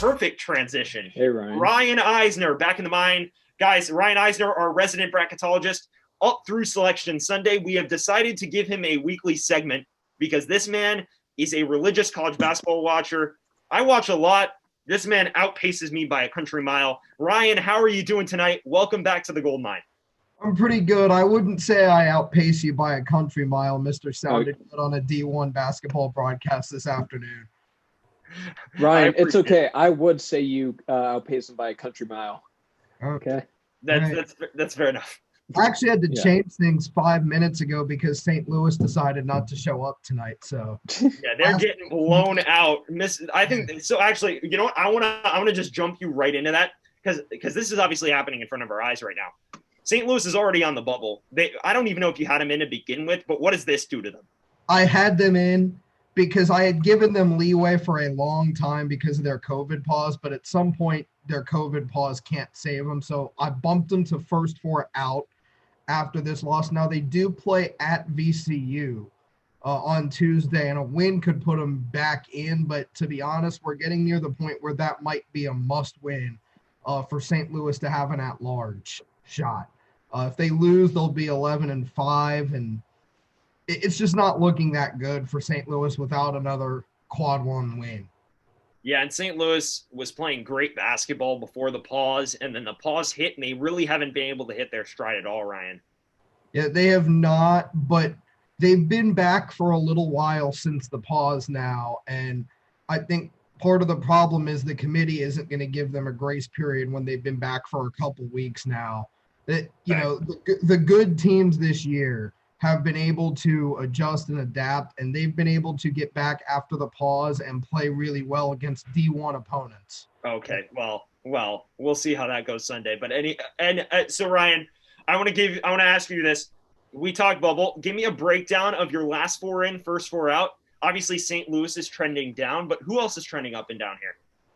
perfect transition. Hey, Ryan. Ryan Eisner back in the mine. Guys, Ryan Eisner, our resident bracketologist, up through Selection Sunday. We have decided to give him a weekly segment because this man is a religious college basketball watcher. I watch a lot. This man outpaces me by a country mile. Ryan, how are you doing tonight? Welcome back to the Gold Mine. I'm pretty good. I wouldn't say I outpace you by a country mile, Mr. Sounded good on a D1 basketball broadcast this afternoon. Ryan, it's okay. I would say you outpace him by a country mile. Okay. That's fair enough. I actually had to change things 5 minutes ago because St. Louis decided not to show up tonight. So yeah, they're getting blown out. I think so. Actually, you know what? I wanna just jump you right into that because this is obviously happening in front of our eyes right now. St. Louis is already on the bubble. I don't even know if you had them in to begin with, but what does this do to them? I had them in because I had given them leeway for a long time because of their COVID pause, but at some point their COVID pause can't save them. So I bumped them to first four out after this loss. Now they do play at VCU on Tuesday, and a win could put them back in. But to be honest, we're getting near the point where that might be a must win for St. Louis to have an at-large shot. If they lose, they'll be 11-5, and it's just not looking that good for St. Louis without another quad one win. Yeah, and St. Louis was playing great basketball before the pause, and then the pause hit, and they really haven't been able to hit their stride at all, Ryan. Yeah, they have not, but they've been back for a little while since the pause now, and I think part of the problem is the committee isn't going to give them a grace period when they've been back for a couple weeks now. The good teams this year have been able to adjust and adapt, and they've been able to get back after the pause and play really well against D1 opponents. Okay, well, we'll see how that goes Sunday. But so Ryan, I want to ask you this. We talked bubble. Give me a breakdown of your last four in, first four out. Obviously, St. Louis is trending down, but who else is trending up and down here?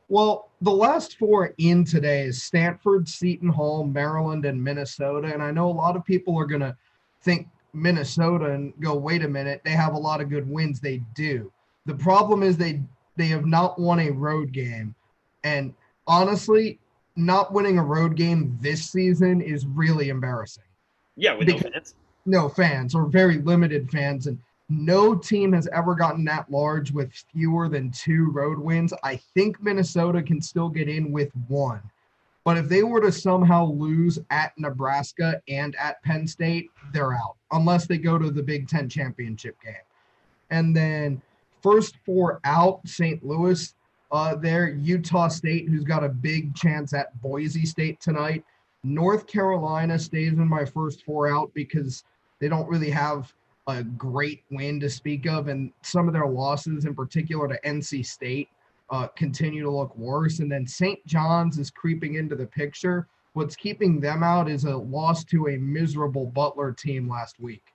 Well, the last four in today is Stanford, Seton Hall, Maryland, and Minnesota. And I know a lot of people are going to think Minnesota and go, wait a minute, they have a lot of good wins. They do. The problem is they have not won a road game. And honestly, not winning a road game this season is really embarrassing. Yeah, with no fans. No fans, or very limited fans. And no team has ever gotten that large with fewer than 2 road wins. I think Minnesota can still get in with 1. But if they were to somehow lose at Nebraska and at Penn State, they're out, unless they go to the Big Ten championship game. And then first four out, St. Louis, there, Utah State, who's got a big chance at Boise State tonight. North Carolina stays in my first four out because they don't really have a great win to speak of, and some of their losses, in particular to NC State, continue to look worse. And then St. John's is creeping into the picture. What's keeping them out is a loss to a miserable Butler team last week.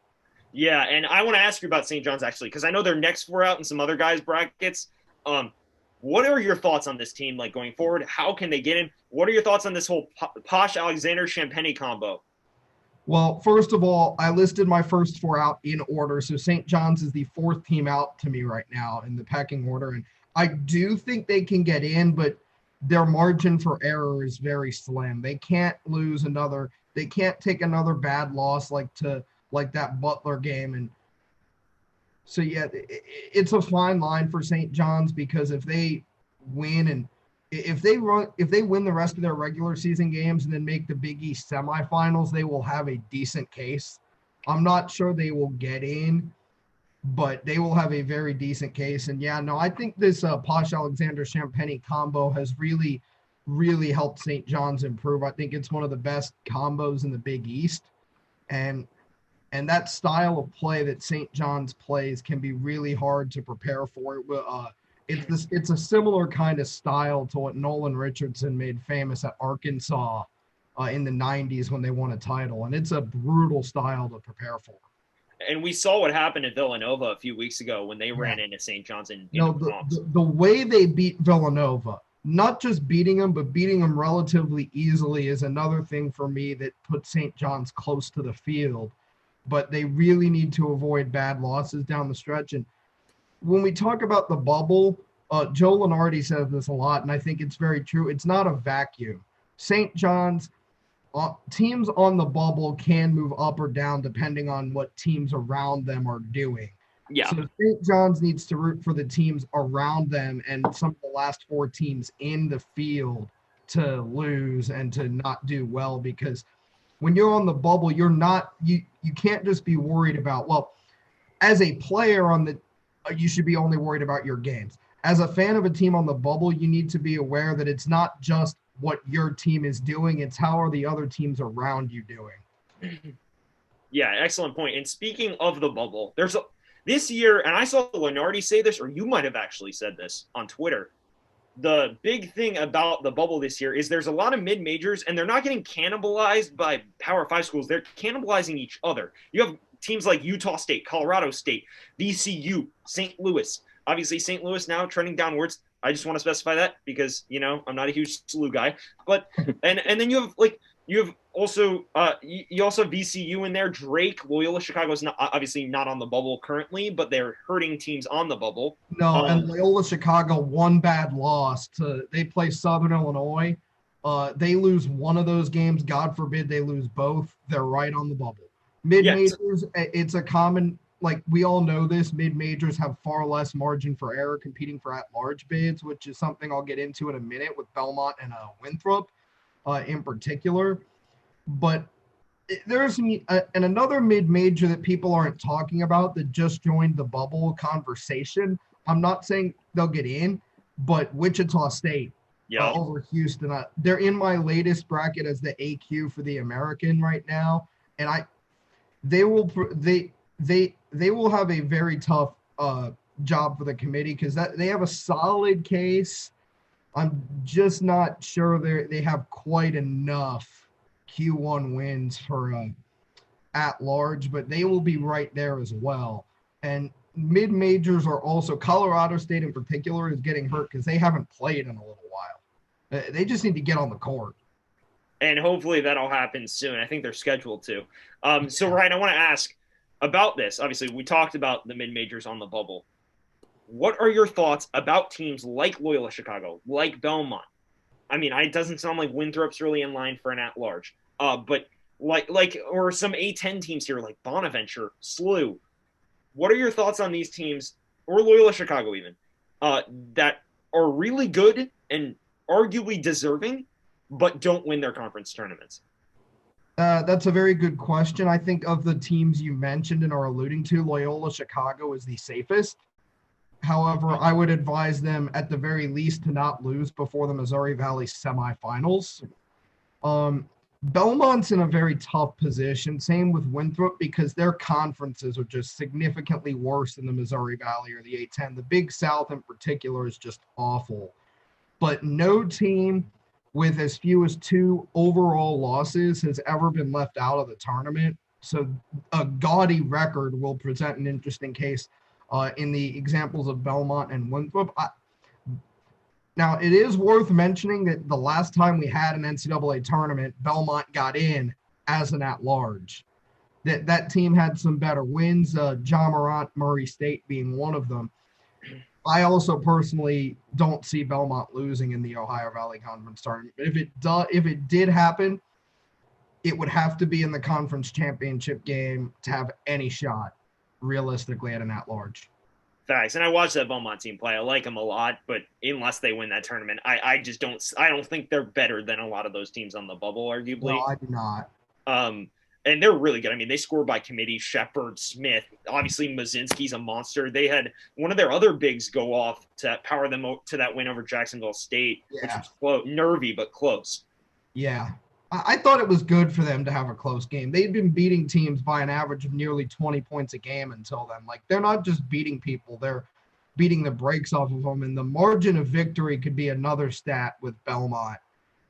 Yeah, and I want to ask you about St. John's, actually, because I know they're next four out in some other guys' brackets. What are your thoughts on this team, like, going forward? How can they get in? What are your thoughts on this whole Posh Alexander Champagny combo? Well, first of all, I listed my first four out in order. So St. John's is the 4th team out to me right now in the pecking order. And I do think they can get in, but their margin for error is very slim. They can't take another bad loss like that Butler game. And so, yeah, it's a fine line for St. John's, because if they win and if they win the rest of their regular season games and then make the Big East semifinals, they will have a decent case. I'm not sure they will get in, but they will have a very decent case. And yeah, no, I think this Posh Alexander Champagny combo has really, really helped St. John's improve. I think it's one of the best combos in the Big East. And that style of play that St. John's plays can be really hard to prepare for. It's a similar kind of style to what Nolan Richardson made famous at Arkansas in the 90s when they won a title. And it's a brutal style to prepare for. And we saw what happened at Villanova a few weeks ago when they ran into St. John's in the way they beat Villanova, not just beating them, but beating them relatively easily, is another thing for me that puts St. John's close to the field. But they really need to avoid bad losses down the stretch. And when we talk about the bubble, Joe Lenardi says this a lot, and I think it's very true. It's not a vacuum. St. John's teams on the bubble can move up or down depending on what teams around them are doing. Yeah. So St. John's needs to root for the teams around them and some of the last 4 teams in the field to lose and to not do well, because when you're on the bubble, you can't just be worried about, well, as a player you should be only worried about your games. As a fan of a team on the bubble, you need to be aware that it's not just what your team is doing, it's how are the other teams around you doing. Yeah, excellent point. And speaking of the bubble, this year, and I saw Lenardi say this, or you might have actually said this on Twitter, the big thing about the bubble this year is there's a lot of mid-majors, and they're not getting cannibalized by Power 5 schools. They're cannibalizing each other. You have teams like Utah State, Colorado State, VCU, St. Louis. Obviously, St. Louis now trending downwards. I just want to specify that because, I'm not a huge SLU guy. But and then you have also you also have VCU in there. Drake, Loyola-Chicago is obviously not on the bubble currently, but they're hurting teams on the bubble. No, and Loyola-Chicago, one bad loss they play Southern Illinois. They lose one of those games. God forbid they lose both. They're right on the bubble. Mid-majors, it's a common, we all know this, mid-majors have far less margin for error competing for at-large bids, which is something I'll get into in a minute with Belmont and Winthrop in particular. But there's another mid-major that people aren't talking about that just joined the bubble conversation. I'm not saying they'll get in, but Wichita State over Houston. They're in my latest bracket as the AQ for the American right now, and they will have a very tough job for the committee because they have a solid case. I'm just not sure they have quite enough Q1 wins for at large, but they will be right there as well. And mid-majors are also, Colorado State in particular is getting hurt because they haven't played in a little while. They just need to get on the court. And hopefully that'll happen soon. I think they're scheduled to. So, Ryan, I want to ask about this. Obviously, we talked about the mid-majors on the bubble. What are your thoughts about teams like Loyola-Chicago, like Belmont? I mean, it doesn't sound like Winthrop's really in line for an at-large. But or some A10 teams here like Bonaventure, SLU. What are your thoughts on these teams, or Loyola-Chicago even, that are really good and arguably deserving, but don't win their conference tournaments? That's a very good question. I think of the teams you mentioned and are alluding to, Loyola-Chicago is the safest. However, I would advise them at the very least to not lose before the Missouri Valley semifinals. Belmont's in a very tough position. Same with Winthrop because their conferences are just significantly worse than the Missouri Valley or the A10. The Big South in particular is just awful. But no team with as few as 2 overall losses has ever been left out of the tournament. So a gaudy record will present an interesting case in the examples of Belmont and Winthrop. Now, it is worth mentioning that the last time we had an NCAA tournament, Belmont got in as an at-large. That team had some better wins, John Morant, Murray State being one of them. I also personally don't see Belmont losing in the Ohio Valley Conference tournament. If it did happen, it would have to be in the conference championship game to have any shot, realistically, at an at-large. Facts. And I watched that Belmont team play. I like them a lot, but unless they win that tournament, I don't think they're better than a lot of those teams on the bubble, arguably. No, I do not. And they're really good. I mean, they score by committee. Shepard, Smith, obviously Mazinski's a monster. They had one of their other bigs go off to power them to that win over Jacksonville State, which was close, nervy but close. Yeah. I thought it was good for them to have a close game. They'd been beating teams by an average of nearly 20 points a game until then. They're not just beating people, they're beating the brakes off of them. And the margin of victory could be another stat with Belmont,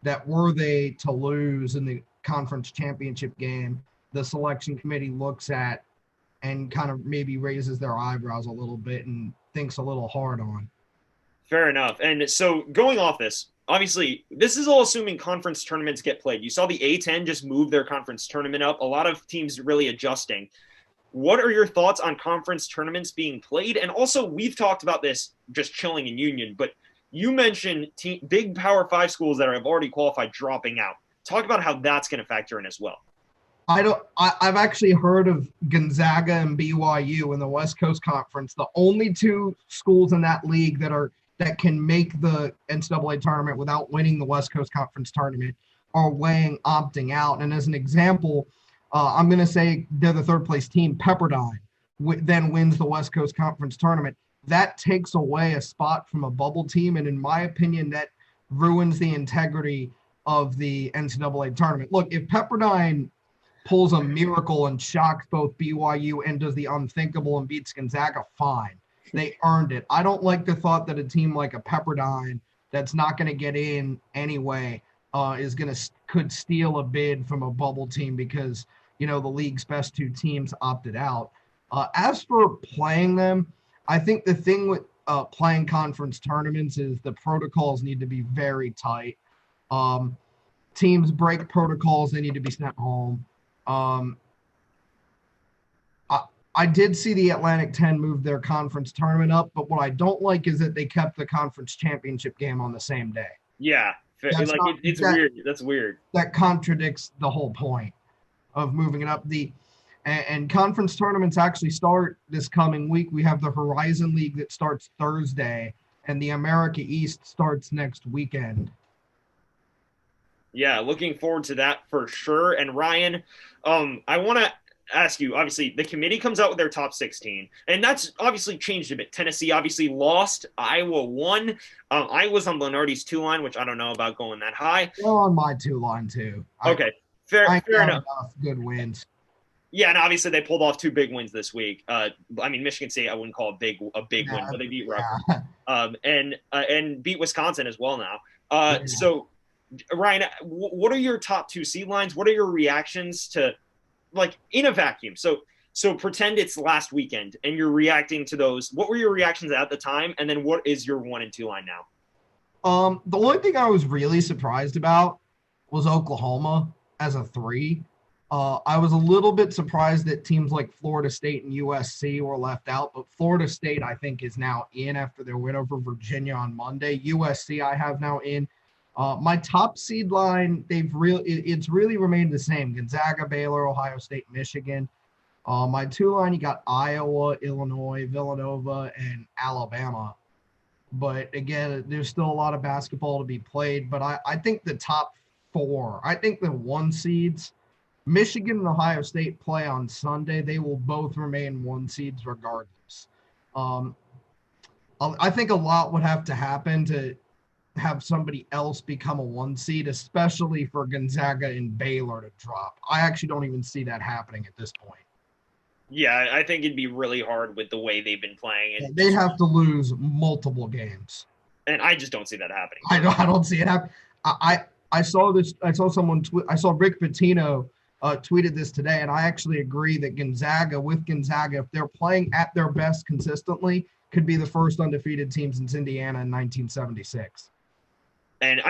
that were they to lose in the conference championship game, the selection committee looks at and kind of maybe raises their eyebrows a little bit and thinks a little hard on. Fair enough. And so going off this, obviously, this is all assuming conference tournaments get played. You saw the A10 just move their conference tournament up. A lot of teams really adjusting. What are your thoughts on conference tournaments being played? And also, we've talked about this just chilling in Union, but you mentioned big Power 5 schools that have already qualified dropping out. Talk about how that's going to factor in as well. I've actually heard of Gonzaga and BYU in the West Coast Conference. The only two schools in that league that can make the NCAA tournament without winning the West Coast Conference tournament are weighing opting out. And as an example, I'm going to say they're the third place team. Pepperdine then wins the West Coast Conference tournament. That takes away a spot from a bubble team. And in my opinion, that ruins the integrity of the NCAA tournament. Look, if Pepperdine pulls a miracle and shocks both BYU and does the unthinkable and beats Gonzaga, fine. They earned it. I don't like the thought that a team like a Pepperdine that's not going to get in anyway could steal a bid from a bubble team because, the league's best two teams opted out. As for playing them, I think the thing with playing conference tournaments is the protocols need to be very tight. Teams break protocols, they need to be sent home. I did see the Atlantic 10 move their conference tournament up, but what I don't like is that they kept the conference championship game on the same day. Yeah, it's weird. That's weird. That contradicts the whole point of moving it up. And conference tournaments actually start this coming week. We have the Horizon League that starts Thursday, and the America East starts next weekend. Yeah, looking forward to that for sure. And Ryan, I want to ask you, obviously, the committee comes out with their top 16, and that's obviously changed a bit. Tennessee obviously lost. Iowa won. I was on Lenardi's 2 line, which I don't know about going that high. Well, on my 2 line, too. Okay, fair enough. Good wins. Yeah, and obviously they pulled off 2 big wins this week. Michigan State I wouldn't call a big win, but they beat Rutgers, and beat Wisconsin as well now. So, Ryan, what are your top 2 seed lines? What are your reactions to, in a vacuum? So pretend it's last weekend and you're reacting to those. What were your reactions at the time? And then what is your 1 and 2 line now? The only thing I was really surprised about was Oklahoma as a 3. I was a little bit surprised that teams like Florida State and USC were left out, but Florida State, I think, is now in after their win over Virginia on Monday. USC, I have now in. My top seed line, it's really remained the same. Gonzaga, Baylor, Ohio State, Michigan. My 2 line, you got Iowa, Illinois, Villanova, and Alabama. But again, there's still a lot of basketball to be played. But I think the top 4, I think the 1 seeds, Michigan and Ohio State play on Sunday. They will both remain 1 seeds regardless. I think a lot would have to happen to have somebody else become a 1 seed, especially for Gonzaga and Baylor to drop. I actually don't even see that happening at this point. Yeah, I think it'd be really hard with the way they've been playing. And they have to lose multiple games. And I just don't see that happening. I don't see it happen. I saw this. I saw someone tweet. I saw Rick Pitino tweeted this today, and I actually agree that Gonzaga, if they're playing at their best consistently, could be the first undefeated team since Indiana in 1976. And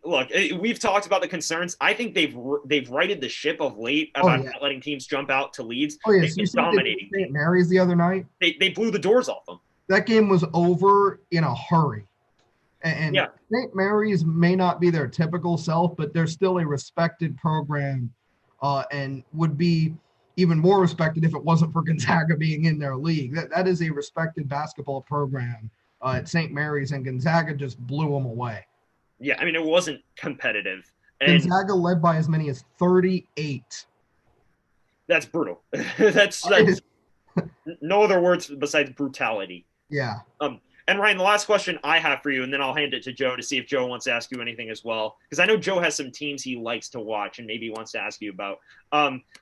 look, we've talked about the concerns. I think they've righted the ship of late about not letting teams jump out to leads. Oh yeah, so dominating. St. Mary's the other night. They blew the doors off them. That game was over in a hurry. And St. Mary's may not be their typical self, but they're still a respected program, and would be even more respected if it wasn't for Gonzaga being in their league. That is a respected basketball program at St. Mary's, and Gonzaga just blew them away. Yeah, it wasn't competitive. And Gonzaga led by as many as 38. That's brutal. that's no other words besides brutality. Yeah. And Ryan, the last question I have for you, and then I'll hand it to Joe to see if Joe wants to ask you anything as well, because I know Joe has some teams he likes to watch and maybe wants to ask you about.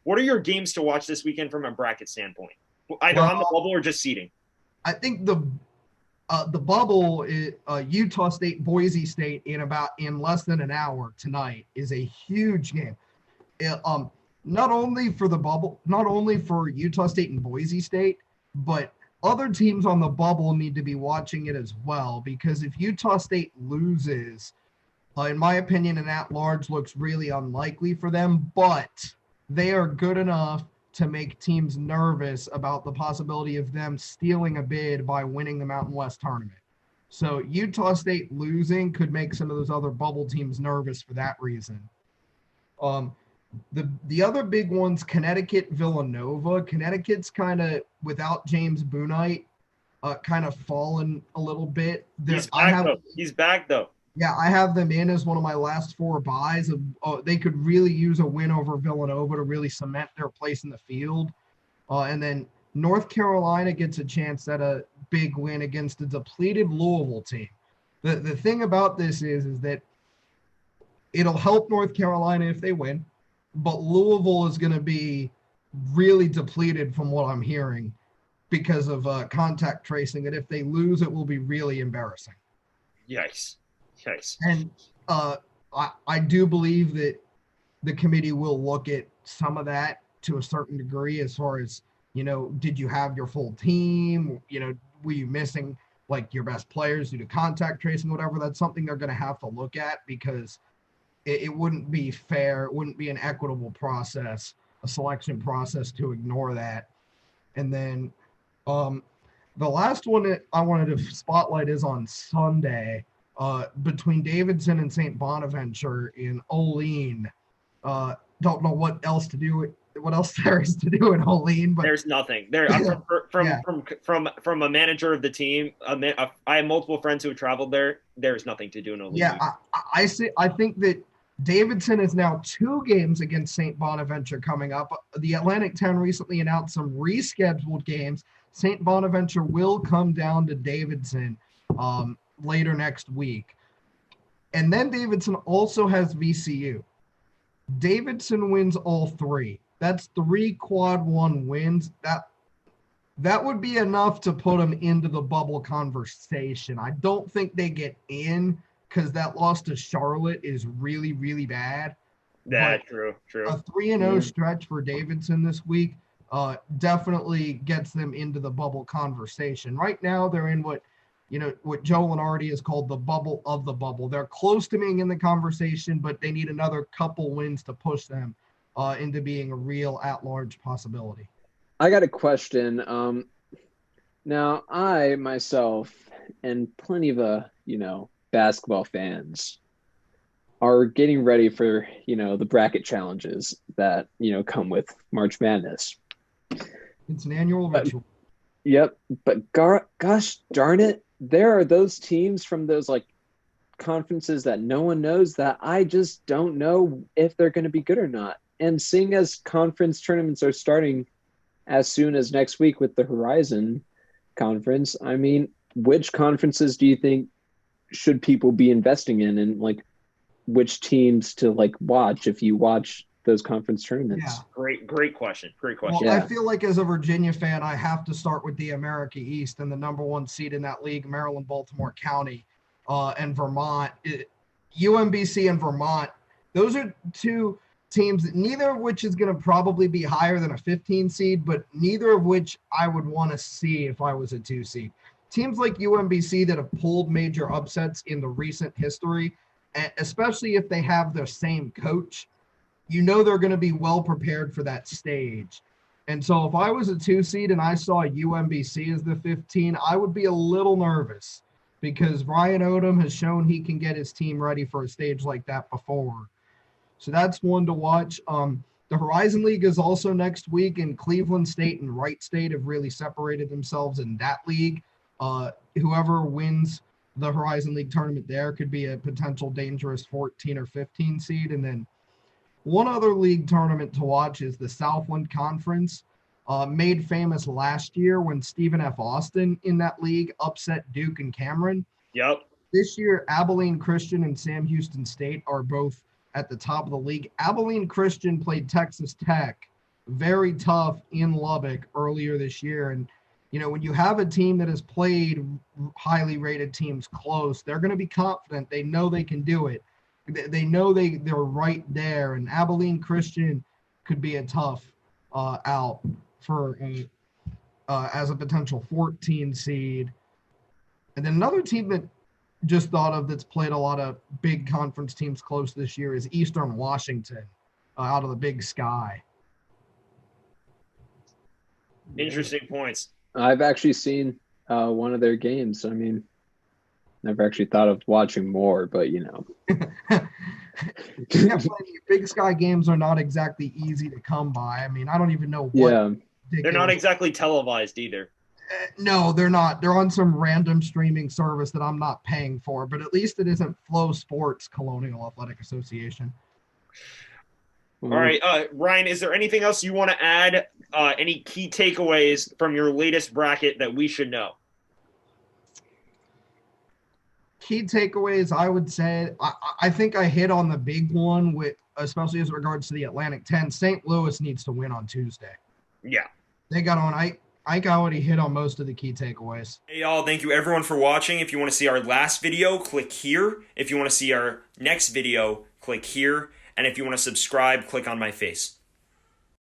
What are your games to watch this weekend from a bracket standpoint, either on the bubble or just seeding? I think the bubble is Utah State, Boise State in less than an hour tonight is a huge game. Not only for the bubble, not only for Utah State and Boise State, but other teams on the bubble need to be watching it as well, because if Utah State loses, in my opinion, an at-large looks really unlikely for them, but they are good enough to make teams nervous about the possibility of them stealing a bid by winning the Mountain West tournament. So Utah State losing could make some of those other bubble teams nervous for that reason. The other big ones, Connecticut, Villanova. Connecticut's kind of, without James Boonite, kind of fallen a little bit. He's back though. Yeah, I have them in as one of my last 4 buys. They could really use a win over Villanova to really cement their place in the field. And then North Carolina gets a chance at a big win against a depleted Louisville team. The thing about this is that it'll help North Carolina if they win, but Louisville is going to be really depleted from what I'm hearing because of contact tracing, that if they lose, it will be really embarrassing. Yikes. And I do believe that the committee will look at some of that to a certain degree, as far as, did you have your full team? Were you missing like your best players due to contact tracing, whatever? That's something they're going to have to look at, because it wouldn't be fair. It wouldn't be an equitable process, a selection process, to ignore that. And then the last one that I wanted to spotlight is on Sunday. Between Davidson and St. Bonaventure in Olean. Don't know what else there is to do in Olean, but there's nothing there. From a manager of the team. I have multiple friends who have traveled there. There's nothing to do in Olean. Yeah, I think that Davidson is now 2 games against St. Bonaventure coming up. The Atlantic 10 recently announced some rescheduled games. St. Bonaventure will come down to Davidson later next week. And then Davidson also has VCU. Davidson wins all 3. That's 3 quad 1 wins. That would be enough to put them into the bubble conversation. I don't think they get in, because that loss to Charlotte is really, really bad. That's true. A 3-0 stretch for Davidson this week definitely gets them into the bubble conversation. Right now, they're in what Joe Lenardi has called the bubble of the bubble. They're close to being in the conversation, but they need another couple wins to push them into being a real at-large possibility. I got a question. Now, I myself and plenty of basketball fans are getting ready for the bracket challenges that come with March Madness. It's an annual ritual. Yep, but gosh darn it, there are those teams from those conferences that no one knows, that I just don't know if they're going to be good or not. And seeing as conference tournaments are starting as soon as next week with the Horizon Conference, I mean, which conferences do you think should people be investing in, and which teams to watch if you watch those conference tournaments? Yeah. Great question. Well, yeah. I feel like as a Virginia fan, I have to start with the America East and the number 1 seed in that league, Maryland, Baltimore County, and Vermont. UMBC and Vermont, those are 2 teams, neither of which is going to probably be higher than a 15 seed, but neither of which I would want to see if I was a 2 seed. Teams like UMBC that have pulled major upsets in the recent history, especially if they have the same coach, they're going to be well prepared for that stage. And so if I was a 2 seed and I saw UMBC as the 15, I would be a little nervous, because Ryan Odom has shown he can get his team ready for a stage like that before. So that's one to watch. The Horizon League is also next week, and Cleveland State and Wright State have really separated themselves in that league. Whoever wins the Horizon League tournament there could be a potential dangerous 14 or 15 seed. And then one other league tournament to watch is the Southland Conference, made famous last year when Stephen F. Austin in that league upset Duke and Cameron. Yep. This year, Abilene Christian and Sam Houston State are both at the top of the league. Abilene Christian played Texas Tech very tough in Lubbock earlier this year. And, when you have a team that has played highly rated teams close, they're going to be confident. They know they can do it. They know they're right there. And Abilene Christian could be a tough out for as a potential 14 seed. And then another team that just thought of that's played a lot of big conference teams close this year is Eastern Washington out of the Big Sky. Interesting points. I've actually seen one of their games. I mean, never actually thought of watching more, but Yeah, Big Sky games are not exactly easy to come by. I mean, I don't even know what. Yeah. They're not exactly televised either. No, they're not. They're on some random streaming service that I'm not paying for, but at least it isn't Flow Sports Colonial Athletic Association. All right, Ryan, is there anything else you want to add? Any key takeaways from your latest bracket that we should know? Key takeaways, I would say, I think I hit on the big one with, especially as regards to the Atlantic 10. St. Louis needs to win on Tuesday. Yeah. They got on. Ike already hit on most of the key takeaways. Hey, y'all. Thank you, everyone, for watching. If you want to see our last video, click here. If you want to see our next video, click here. And if you want to subscribe, click on my face.